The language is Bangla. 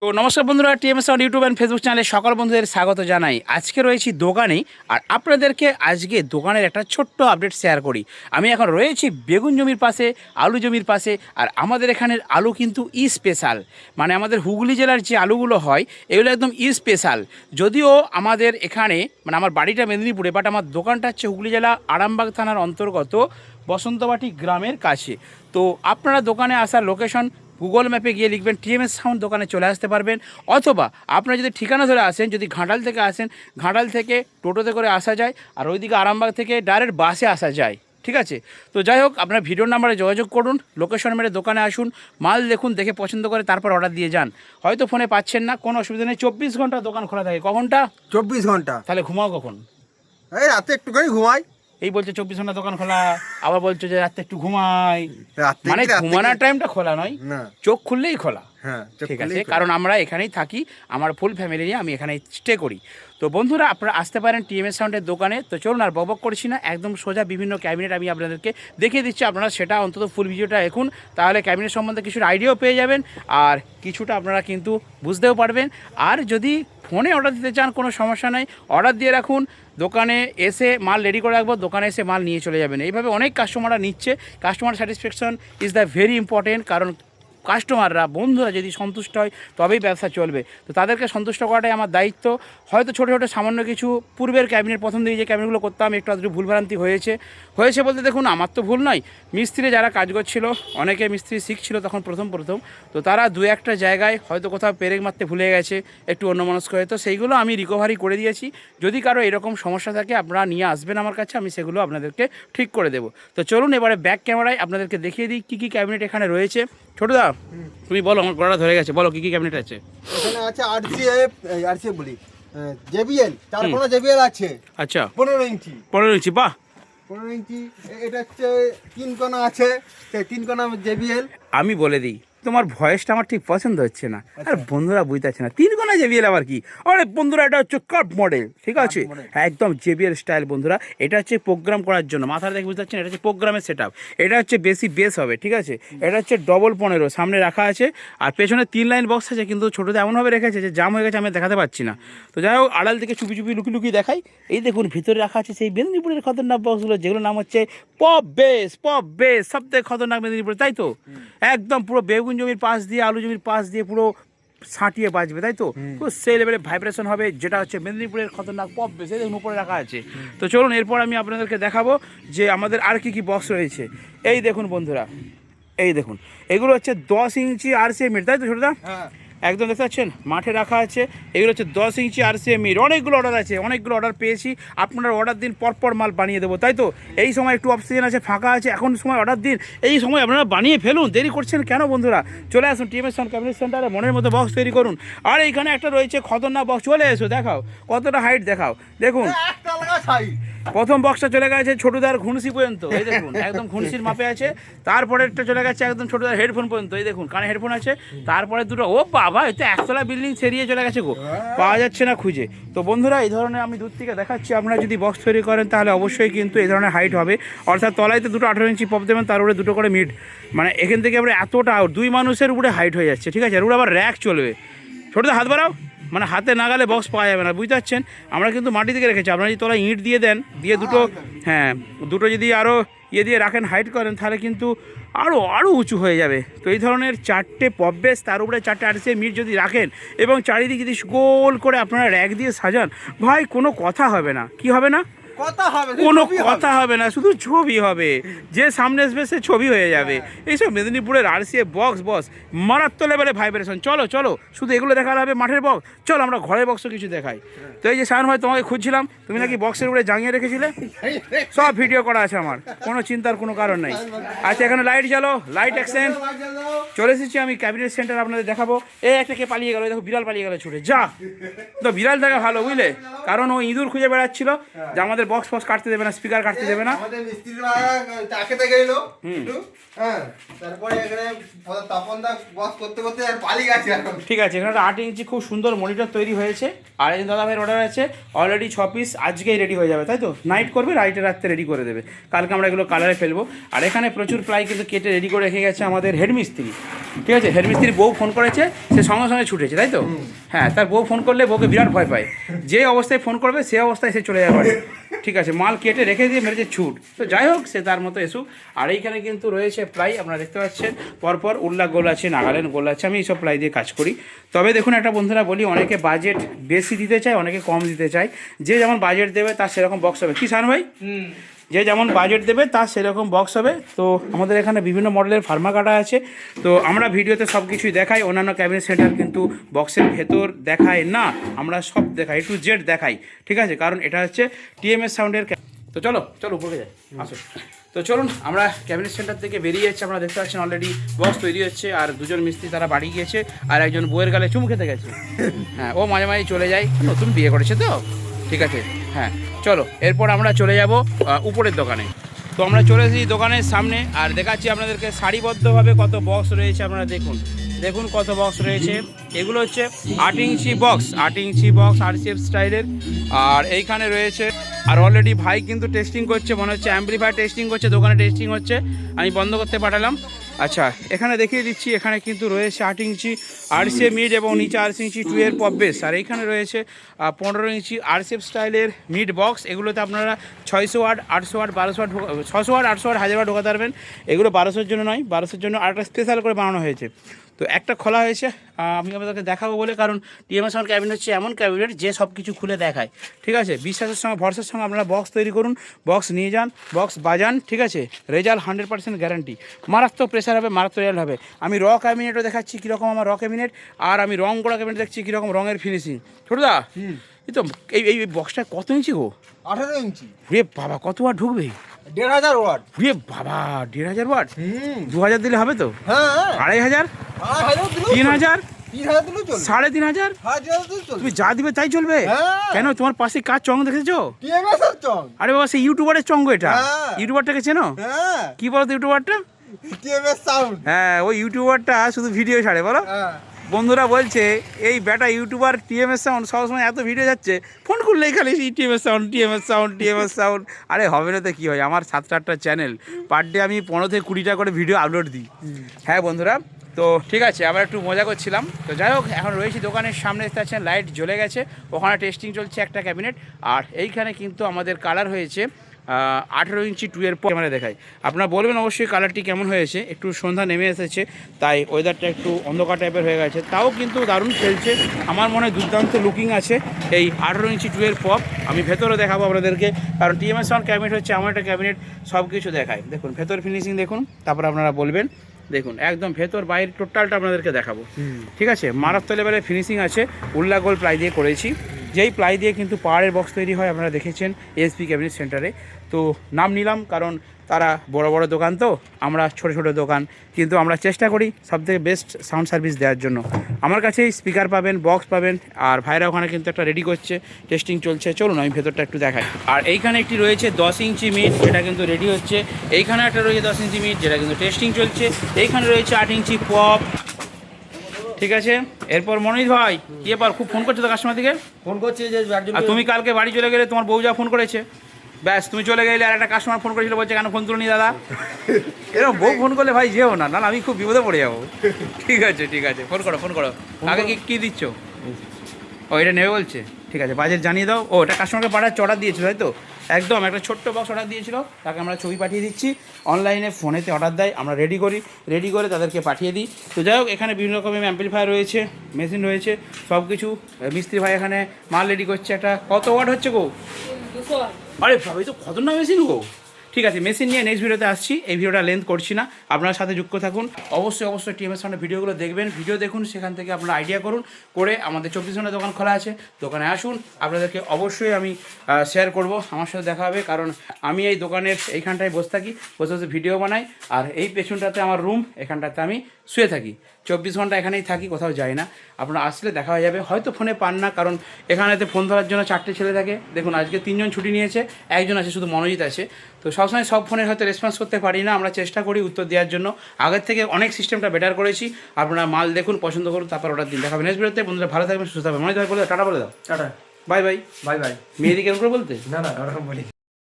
তো নমস্কার বন্ধুরা, TMS sound YouTube and Facebook চ্যানেলে সকল বন্ধুদের স্বাগত জানাই। আজকে রয়েছি দোকানে, আর আপনাদেরকে আজকে দোকানের একটা ছোট্ট আপডেট শেয়ার করি। আমি এখন রয়েছি বেগুন জমির পাশে, আলু জমির পাশে। আর আমাদের এখানের আলু কিন্তু স্পেশাল, মানে আমাদের হুগলি জেলার যে আলুগুলো হয় এগুলো একদম স্পেশাল। যদিও আমাদের এখানে মানে আমার বাড়িটা মেদিনীপুরে, বাট আমার দোকানটা হচ্ছে হুগলি জেলা আরামবাগ থানার অন্তর্গত বসন্তবাটি গ্রামের কাছে। তো আপনারা দোকানে আসার লোকেশন গুগল ম্যাপে গিয়ে লিখবেন টিএমএস সাউন্ড, দোকানে চলে আসতে পারবেন। অথবা আপনারা যদি ঠিকানা ধরে আসেন, যদি ঘাটাল থেকে আসেন, ঘাটাল থেকে টোটোতে করে আসা যায়, আর ওইদিকে আরামবাগ থেকে ডাইরেক্ট বাসে আসা যায়। ঠিক আছে, তো যাই হোক, আপনার ভিডিওর নাম্বারে যোগাযোগ করুন, লোকেশন মেরে দোকানে আসুন, মাল দেখুন, দেখে পছন্দ করে তারপর অর্ডার দিয়ে যান। হয়তো ফোনে পাচ্ছেন না, কোনো অসুবিধা নেই, 24 ঘন্টা দোকান খোলা থাকে। কখনটা 24 ঘন্টা। তাহলে ঘুমাও কখন? এই রাতে একটুখানি ঘুমাই। এই বলছে 24 ঘন্টা দোকান খোলা, আবার বলছে যে রাতে একটু ঘুমাই। রাতে মানে রাতে ঘুমানোর টাইমটা খোলা নয়, না। চোখ খুললেই খোলা। হ্যাঁ, ঠিক আছে, কারণ আমরা এখানেই থাকি, আমার ফুল ফ্যামিলি নিয়ে আমি এখানে স্টে করি। তো বন্ধুরা, আপনারা আসতে পারেন টিএমএস সাউন্ডের দোকানে। তো চলুন আর বকবক করছি না, একদম সোজা বিভিন্ন ক্যাবিনেট আমি আপনাদেরকে দেখিয়ে দিচ্ছি। আপনারা সেটা অন্তত ফুল ভিডিওটা দেখুন, তাহলে ক্যাবিনেট সম্বন্ধে কিছুটা আইডিয়াও পেয়ে যাবেন, আর কিছুটা আপনারা কিন্তু বুঝতেও পারবেন। আর যদি ফোনে অর্ডার দিতে চান, কোনো সমস্যা নেই, অর্ডার দিয়ে রাখুন, দোকানে এসে মাল রেডি করে রাখবো, দোকানে এসে মাল নিয়ে চলে যাবেন। এইভাবে অনেক কাস্টমাররা নিচ্ছে। Customer satisfaction is the very important, কারণ কাস্টমাররা, বন্ধুরা যদি সন্তুষ্ট হয় তবেই ব্যবসা চলবে। তো তাদেরকে সন্তুষ্ট করাটাই আমার দায়িত্ব। হয়তো ছোটো ছোটো সামান্য কিছু পূর্বের ক্যাবিনেট, প্রথম দিকে যে ক্যাবিনেটগুলো করতাম, একটু আধটু ভুলভ্রান্তি হয়েছে বলতে দেখুন, আমার তো ভুল নয়, মিস্ত্রি যারা কাজ করছিল, অনেকে মিস্ত্রি শিখছিল তখন প্রথম, তো তারা দু একটা জায়গায় হয়তো কোথাও পেরেক মারতে ভুলে গেছে, একটু অন্যমনস্ক হয়ে, তো সেইগুলো আমি রিকভারি করে দিয়েছি। যদি কারো এরকম সমস্যা থাকে আপনারা নিয়ে আসবেন আমার কাছে, আমি সেগুলো আপনাদেরকে ঠিক করে দেবো। তো চলুন এবারে ব্যাক ক্যামেরায় আপনাদেরকে দেখিয়ে দিই কী কী ক্যাবিনেট এখানে রয়েছে। ছোটদা, তুমি বলো, আমার গলাটা ধরে গেছে, বলো কী কী ক্যাবিনেট আছে। এখানে আছে আরসিএফ বলি, জেবিএল, চার কোণা জেবিএল আছে। আচ্ছা, 15 ইঞ্চি। 15 ইঞ্চি, বাহ। 15 ইঞ্চি। এটা হচ্ছে 3 কোণা আছে, সেই 3 কোণা জেবিএল। আমি বলে দিই, তোমার ভয়েসটা আমার ঠিক পছন্দ হচ্ছে না, আর বন্ধুরা বুঝতে পারছে না 3 কোণা জেবিএল আবার কি। আরে বন্ধুরা, এটা হচ্ছে কাট মডেল, ঠিক আছে, হ্যাঁ একদম জেবিএল স্টাইল বন্ধুরা। এটা হচ্ছে প্রোগ্রাম করার জন্য, মাথাটা দেখে বুঝতে পারছেন, এটা হচ্ছে প্রোগ্রামের সেট আপ। এটা হচ্ছে বেশি বেস হবে, ঠিক আছে। এটা হচ্ছে ডবল 15 সামনে রাখা আছে, আর পেছনে 3 লাইন বক্স আছে, কিন্তু ছোটোতে এমনভাবে রেখেছে যে জাম হয়ে গেছে, আমি দেখাতে পাচ্ছি না। তো যাই হোক, আড়াল থেকে চুপি চুপি লুকি লুকি দেখাই। এই দেখুন, ভিতরে রাখা আছে সেই মেদিনীপুরের খতরনাক বক্সগুলো, যেগুলোর নাম হচ্ছে পপ বেস। সব থেকে খতরনাক মেদিনীপুরে, তাই তো? একদম পুরো বেগুন জমির পাশ দিয়ে, আলু জমির পাশ দিয়ে পুরো ছাঁটিয়ে বাজবে, তাই তো? খুব সেই লেভেলে ভাইব্রেশন হবে, যেটা হচ্ছে মেদিনীপুরের খতরনাক পপ বেস। এই দেখুন উপরে রাখা আছে। তো চলুন এরপর আমি আপনাদেরকে দেখাবো যে আমাদের আর কি কি বক্স রয়েছে। এই দেখুন বন্ধুরা, এই দেখুন, এগুলো হচ্ছে 10 ইঞ্চি আরসিএম, তাই তো ছোটদা? হ্যাঁ, একদম দেখতে পাচ্ছেন মাঠে রাখা আছে। এগুলো হচ্ছে 10 ইঞ্চি আরসিএম। অনেকগুলো অর্ডার আছে, অনেকগুলো অর্ডার পেয়েছি। আপনারা অর্ডার দিন, পরপর মাল বানিয়ে দেবো, তাই তো? এই সময় একটু অক্সিজেন আছে, ফাঁকা আছে, এখন সময় অর্ডার দিন, এই সময় আপনারা বানিয়ে ফেলুন, দেরি করছেন কেন বন্ধুরা? চলে আসুন টিএমএস সাউন্ড ক্যাবিনেট সেন্টারে, মনের মতো বক্স তৈরি করুন। আর এইখানে একটা রয়েছে খতরনাক বক্স, চলে এসো, দেখাও কতটা হাইট, দেখাও, দেখুন। একটা লাগা ছাই। প্রথম বক্সটা চলে গেছে ছোটদার ঘুনসি পর্যন্ত, এই দেখুন একদম ঘুনসির মাপে আছে। তারপরেরটা চলে গেছে একদম ছোটদার হেডফোন পর্যন্ত, এই দেখুন কানে হেডফোন আছে। তারপরে দুটো, ও বাবা, এতে একতলা বিল্ডিং সেরিয়ে চলে গেছে গো, পাওয়া যাচ্ছে না খুঁজে। তো বন্ধুরা, এই ধরনের আমি দূর থেকে দেখাচ্ছি, আপনারা যদি বক্স তৈরি করেন তাহলে অবশ্যই কিন্তু এই ধরনের হাইট হবে। অর্থাৎ তলায় তো দুটো 18 ইঞ্চি পপ দেবেন, তার উপরে দুটো করে মিড, মানে এখান থেকে আমরা এতটা 2 মানুষের উপরে হাইট হয়ে যাচ্ছে, ঠিক আছে। আর উপরে আবার র্যাক চলবে। ছোটদা হাত বাড়াও, মানে হাতে নাগালে বক্স পাওয়া যাবে না, বুঝতে পারছেন? আমরা কিন্তু মাটি থেকে রেখেছি, আপনারা যদি তলায় ইঁট দিয়ে দেন, দিয়ে দুটো, হ্যাঁ দুটো যদি আরও ইয়ে দিয়ে রাখেন, হাইট করেন, তাহলে কিন্তু আরও উঁচু হয়ে যাবে। তো এই ধরনের 4টে পপ বেস, তার উপরে 4টে আরসিএম মিট যদি রাখেন, এবং চারিদিকে যদি গোল করে আপনারা র্যাক দিয়ে সাজান, ভাই কোনো কথা হবে না। কি হবে না? কোনো কথা হবে না, শুধু ছবি হবে। যে সামনে আসবে সে ছবি হয়ে যাবে। এইসব মেদিনীপুরের আরসিএফ বক্স মারাত্মক লেভেলে ভাইব্রেশন। চলো চলো, শুধু এগুলো দেখালে হবে মাঠের বক্স, চলো আমরা ঘরের বক্সও কিছু দেখাই। তো এই যে শায়ন ভাই, তোমাকে খুঁজছিলাম, তুমি নাকি বক্সের উপরে জাঙিয়ে রেখেছিলে, সব ভিডিও করা আছে আমার, কোনো চিন্তার কোনো কারণ নাই। আচ্ছা, এখানে লাইট জ্বালো, লাইট অ্যাকশন। চলে এসেছি আমি ক্যাবিনেট সেন্টার, আপনাদের দেখাবো। এই একটা কে পালিয়ে গেল, দেখো বিড়াল পালিয়ে গেল ছুটে, যা। তো বিড়াল থাকা ভালো, বুঝলে, কারণ ও ইঁদুর খুঁজে বেড়াচ্ছিল, যে আমাদের আমাদের বক্স ফক্স কাটতে দেবে না, স্পিকার কাটতে দেবে না। আমাদের মিস্ত্রিরা চাকেতে গেলো একটু, হ্যাঁ, তারপরে এখানে তপনদা বক্স করতে করতে আর পালিয়ে গেছে এখন। ঠিক আছে, এখানে 8 ইঞ্চি খুব সুন্দর মনিটর তৈরি হয়েছে। আর এই দাদা ভাইয়ের অর্ডার আছে অলরেডি 6 পিস, আজকেই রেডি হয়ে যাবে, তাই তো? নাইট করবে, রাত্রে রেডি করে দেবে, কালকে আমরা এগুলো কালারে ফেলবো। আর এখানে প্রচুর প্লাই কিন্তু কেটে রেডি করে রেখে গেছে আমাদের হেডমিস্ত্রি। ঠিক আছে, হেডমিস্ত্রির বউ ফোন করেছে, সে সঙ্গে সঙ্গে ছুটেছে, তাই তো? হ্যাঁ, তার বউ ফোন করলে বউকে বিরাট ভয় পায়, যে অবস্থায় ফোন করবে সে অবস্থায় সে চলে যাবে। ঠিক আছে, মাল কেটে রেখে দিয়ে মেরেছে ছুট। তো যাই হোক, সে তার মতো এসুক। আর এইখানে কিন্তু রয়েছে প্লাই, আপনারা দেখতে পাচ্ছেন পরপর উল্লাখ গোল আছে, নাগাল্যান্ড গোল আছে। আমি এইসব প্লাই দিয়ে কাজ করি। তবে দেখুন একটা বন্ধুরা বলি, অনেকে বাজেট বেশি দিতে চায়, অনেকে কম দিতে চায়। যে যেমন বাজেট দেবে তার সেরকম বক্স হবে। কি সান ভাই? যে যেমন বাজেট দেবে তার সেরকম বক্স হবে। তো আমাদের এখানে বিভিন্ন মডেলের ফার্মা কাটা আছে। তো আমরা ভিডিওতে সব কিছুই দেখাই, অন্যান্য ক্যাবিনেট সেন্টার কিন্তু বক্সের ভেতর দেখায় না, আমরা সব দেখাই, A to Z দেখাই। ঠিক আছে, কারণ এটা হচ্ছে TMS সাউন্ডের। তো চলো চলো উপরে যাই, আসো। তো চলুন, আমরা ক্যাবিনেট সেন্টার থেকে বেরিয়ে যাচ্ছি। আপনারা দেখতে পাচ্ছেন অলরেডি বক্স তৈরি হচ্ছে, আর দুজন মিস্ত্রি তারা বাড়ি গিয়েছে, আর একজন বউয়ের গালে চুমু খেতে গেছে। হ্যাঁ, ও মাঝে মাঝে চলে যায়, নতুন বিয়ে করেছে তো। ঠিক আছে, হ্যাঁ চলো, এরপর আমরা চলে যাব উপরের দোকানে। তো আমরা চলে এসেছি দোকানের সামনে, আর দেখাচ্ছি আপনাদেরকে সারিবদ্ধভাবে কত বক্স রয়েছে। আপনারা দেখুন, দেখুন কত বক্স রয়েছে। এগুলো হচ্ছে 8 ইঞ্চি বক্স, 8 ইঞ্চি বক্স RCF স্টাইলের। আর এইখানে রয়েছে, আর অলরেডি ভাই কিন্তু টেস্টিং করছে, মনে হচ্ছে অ্যাম্পলিফায়ার টেস্টিং করছে, দোকানে টেস্টিং হচ্ছে, আমি বন্ধ করতে পাঠালাম। আচ্ছা, এখানে দেখিয়ে দিচ্ছি, এখানে কিন্তু রয়েছে 8 ইঞ্চি RCF মিড এবং নিচে 8 ইঞ্চি 2 এর পপ বেস। আর এইখানে রয়েছে 15 ইঞ্চি RCF স্টাইলের মিড বক্স। এগুলোতে আপনারা 600 watt, 800 watt, 1200 watt, 600 watt, 800 watt, 1000 watt ঢোকাতে পারবেন। এগুলো 1200-র জন্য নয়, 1200-র জন্য আরেকটা স্পেশাল করে বানানো হয়েছে। তো একটা খোলা হয়েছে, আমি আপনাদেরকে দেখাবো বলে, কারণ TMS সাউন্ড ক্যাবিনেট হচ্ছে এমন ক্যাবিনেট যে সব কিছু খুলে দেখায়। ঠিক আছে, বিশ্বাসের সঙ্গে ভরসার সঙ্গে আপনারা বক্স তৈরি করুন, বক্স নিয়ে যান, বক্স বাজান। ঠিক আছে, রেজাল্ট 100% গ্যারান্টি, মারাত্মক প্রেশার হবে, মারাত্মক রেজাল্ট হবে। আমি র ক্যাবিনেটও দেখাচ্ছি কীরকম আমার র ক্যাবিনেট, আর আমি রং করা ক্যাবিনেট দেখছি কীরকম রঙের ফিনিশিং। ছোটদা, এই তো এই বক্সটা কত ইঞ্চি গো? 18 ইঞ্চি। রে বাবা, কত ওয়াট ঢুকবে? 1500 ওয়াট। রে বাবা, 1500 ওয়াট? 2000 দিলে হবে তো? হ্যাঁ, 2500, 3000, 3000 দিলেও চলবে, 3500। তুমি যা দিবে তাই চলবে? কেন, তোমার পাশে কার চং দেখেছো? TMS এর চং। আরে বাবা, সেই ইউটিউবারের চঙ্গ এটা। ইউটিউবারটাকে চেনো? কি বলো তো ইউটিউবারটা? TMS sound. হ্যাঁ, ওই ইউটিউবারটা শুধু ভিডিও ছাড়ে, বলো। বন্ধুরা বলছে এই বেটা ইউটিউবার TMS সাউন্ড সবসময় এত ভিডিও যাচ্ছে, ফোন করলেই খালি TMS sound, TMS sound, TMS sound. আরে হবে না তো কী হয়, আমার 7-8টা চ্যানেল, পার ডে আমি 15 থেকে 20টা করে ভিডিও আপলোড দিই। হ্যাঁ বন্ধুরা, তো ঠিক আছে, আবার একটু মজা করছিলাম। তো যাই হোক, এখন রয়েছি দোকানের সামনে, দেখতে পাচ্ছেন লাইট জ্বলে গেছে, ওখানে টেস্টিং চলছে একটা ক্যাবিনেট। আর এইখানে কিন্তু আমাদের কালার হয়েছে 18 ইঞ্চি 2 এর ক্যামেরা দেখায়। আপনারা বলবেন অবশ্যই কালারটি কেমন হয়েছে। একটু সন্ধ্যা নেমে এসেছে, তাই ওয়েদারটা একটু অন্ধকার টাইপের হয়ে গেছে, তাও কিন্তু দারুণ খেলছে। আমার মনে হয় দুর্দান্ত লুকিং আছে এই 18 ইঞ্চি 2 এর পপ। আমি ভেতরে দেখাবো আপনাদেরকে, কারণ TMS সাউন্ড ক্যাবিনেট হচ্ছে আমার একটা ক্যাবিনেট, সব কিছু দেখায়। দেখুন ভেতর ফিনিশিং দেখুন, তারপর আপনারা বলবেন। দেখুন একদম ভেতর বাইরে টোটালটা আপনাদেরকে দেখাবো। ঠিক আছে, মারাত্মক লেভেলের ফিনিশিং আছে, উল্লাখ গোল প্লাই দিয়ে করেছি। যেই প্লাই দিয়ে কিন্তু পাহাড়ের বক্স তৈরি হয়, আপনারা দেখেছেন ASP ক্যাবিনেট সেন্টারে। তো নাম নিলাম কারণ তারা বড় বড় দোকান, তো আমরা ছোট ছোট দোকান, কিন্তু আমরা চেষ্টা করি সবথেকে বেস্ট সাউন্ড সার্ভিস দেওয়ার জন্য। আমার কাছেই স্পিকার পাবেন, বক্স পাবেন, আর ভাইরা ওখানে কিন্তু একটা রেডি করছে, টেস্টিং চলছে। চলুন আমি ভেতরটা একটু দেখাই। আর এইখানে একটি রয়েছে 10 ইঞ্চি মিট, যেটা কিন্তু রেডি হচ্ছে। এইখানে একটা রয়েছে 10 ইঞ্চি মিট, যেটা কিন্তু টেস্টিং চলছে। এইখানে রয়েছে 8 ইঞ্চি পপ। ঠিক আছে, এরপর মনোজ ভাই, কি এবার খুব ফোন করছো তো কাস্টমার থেকে? ফোন করছে যে আর তুমি কালকে বাড়ি চলে গেলে, তোমার বউ যা ফোন করেছে, ব্যাস তুমি চলে গেলে, আর একটা কাস্টমার ফোন করেছিল, বলছে কেন ফোন তুলনি দাদা? এরকম বউ ফোন করলে ভাই যেও না, না আমি খুব বিপদে পড়ে যাবো। ঠিক আছে ঠিক আছে, ফোন করো ফোন করো। আগে কী দিচ্ছ? ও এটা নেবে বলছে, ঠিক আছে বাজেট জানিয়ে দাও। ও এটা কাস্টমারকে পাঠাচ্ছে, অর্ডার দিয়েছিল তাই তো? একদম একটা ছোট্ট বক্স অর্ডার দিয়েছিল, তাকে আমরা ছবি পাঠিয়ে দিচ্ছি। অনলাইনে ফোনেতে অর্ডার দেয়, আমরা রেডি করি, রেডি করে তাদেরকে পাঠিয়ে দিই। তো যাই হোক, এখানে বিভিন্ন রকমের অ্যাম্পলিফায়ার রয়েছে, মেশিন রয়েছে, সব কিছু। মিস্ত্রি ভাই এখানে মাল রেডি করছে। একটা কত ওয়াট হচ্ছে গো? 200 ওয়াট। আরে ভাই, তো খতরনাক মেশিন গো। ঠিক আছে, মেশিন নিয়ে নেক্সট ভিডিওতে আসছি। এই ভিডিওটা লেন্থ করছি না, আপনার সাথে যুক্ত থাকুন। অবশ্যই TMS সাউন্ডের ভিডিওগুলো দেখবেন, ভিডিও দেখুন, সেখান থেকে আপনারা আইডিয়া করুন করে। আমাদের 24 ঘন্টা দোকান খোলা আছে, দোকানে আসুন, আপনাদেরকে অবশ্যই আমি শেয়ার করব, আমার সাথে দেখা হবে। কারণ আমি এই দোকানের এইখানটায় বসে থাকি, বসে বসে ভিডিও বানাই, আর এই পেছনটাতে আমার রুম, এখানটাতে আমি শুয়ে থাকি। 24 ঘন্টা এখানেই থাকি, কোথাও যাই না। আপনারা আসলে দেখা হয়ে যাবে, হয়তো ফোনে পান না, কারণ এখানেতে ফোন ধরার জন্য 4টে ছেলে থাকে। দেখুন আজকে 3জন ছুটি নিয়েছে, একজন আছে শুধু মনোজিৎ আছে। তো সবসময় সব ফোনের হয়তো রেসপন্স করতে পারি না, আমরা চেষ্টা করি উত্তর দেওয়ার জন্য। আগের থেকে অনেক সিস্টেমটা বেটার করেছি। আপনারা মাল দেখুন, পছন্দ করুন, তারপর অর্ডার দিন। দেখা হবে নেক্সট ভিডিওতে। বন্ধুরা ভালো থাকবেন, সুস্থ থাকবেন। মনোজিৎ ভাই বলে দাও, টাটা বলে দাও। Tata. Bye bye. Bye bye. মেয়েদিকে কেমন করে বলতে? না না ওরকম বলি।